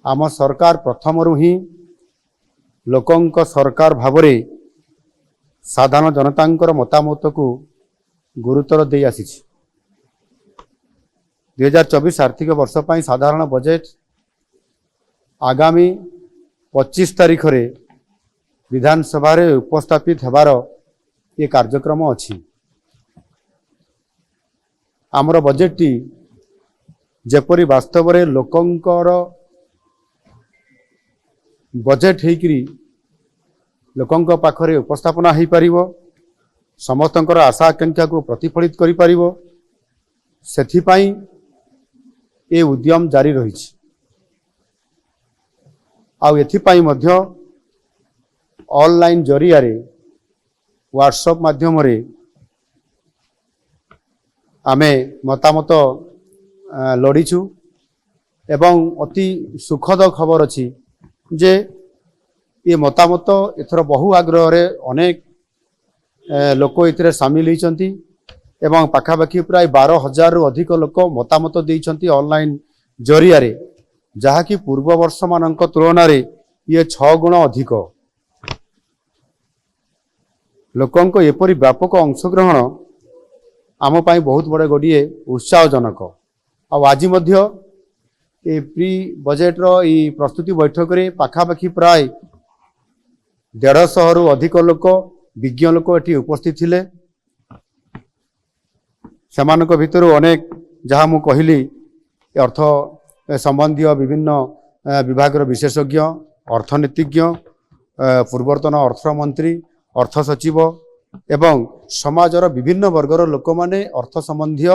आम सरकार प्रथमरु ही लोकंक सरकार भावरे साधारण जनतांकर मतामत को गुरुतर दे आसी 2024 आर्थिक वर्ष पर साधारण बजेट आगामी 25 तारीख रे विधानसभा रे उपस्थापित हेबार ये कार्यक्रम अछि। आमर बजेट टी जेपरी वास्तव रे लोकंकर बजेट हेकरी लोकंक पाखरे उपस्थापना हो पारिबो, समस्तंकर आशा आकांक्षा को प्रतिफलित करि पारिबो, सेथिपाई ए उद्यम जारी रही। आउ एथिपाई मध्य ऑनलाइन जरिया रे व्हाट्सएप माध्यम रे आमे मतामत लड़ीचु एवं अति सुखद खबर अछि जे ये मतामत एथर बहु आग्रह रे अनेक लोक इतरे सामिल होती एवं पाखापाखि प्राय 12,000 रु अधिक लोक मतामत देइछंती ऑनलाइन जरिया रे, जहा कि पूर्व वर्ष मानक तुलना रे ये 6 गुण अधिक। लोकंक एपरी व्यापक अंशग्रहण आम पाई बहुत बड़े गोटे उत्साहजनक। आज मध्य ए प्री बजेट रो ई प्रस्तुति बैठक रे पाखापाखि प्राय 150 रु अधिक लोक विज्ञ लोक एटी उपस्थित थिले। सेमानक भितर अनेक जहाँ मु कहली अर्थ संबंधी विभिन्न विभाग विशेषज्ञ, अर्थनीतिज्ञ, पूर्वतन अर्थमंत्री, अर्थ सचिव एवं समाजर विभिन्न वर्गर लोक माने अर्थ संबंधी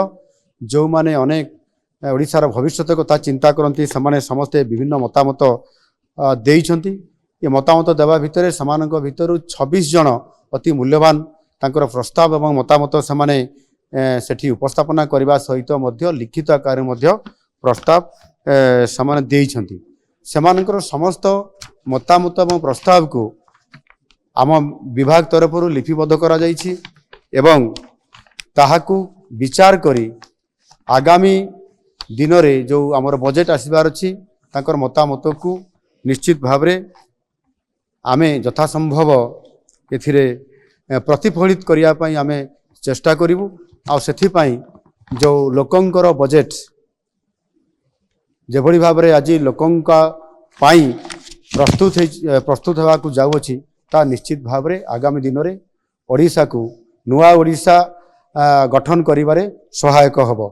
जो माने अनेक ओडिशार भविष्यत कथा चिंता करती से समस्ते विभिन्न मतामत देइछंती। ये मतामत देवा भितर समानक भितर 26 जन अति मूल्यवान तांकर प्रस्ताव एवं मतामत समाने सेठी उपस्थापना करने सहित मध्य लिखित आकार मध्य प्रस्ताव समाने देइछंती। समानकर समस्त मतामत एवं प्रस्ताव को आम विभाग तरफ लिपिबद्ध करा जाइछि एवं ताहाकू विचार करी आगामी दिन रे जो आमर बजेट आसबार अछि तांकर मतामत को निश्चित भावरे आमे यथासंभव एथिरे प्रतिफलित करिया पई आमे चेष्टा करिवु। आ सेथि पई जो लोकंकर बजेट जेभଳି भावरे आज लोकंका पई प्रस्तुत हेबा को जाउ अछि ता निश्चित भावरे आगामी दिन रे ओडिसा को नुआ ओडिसा गठन करिबारे सहायक हबो।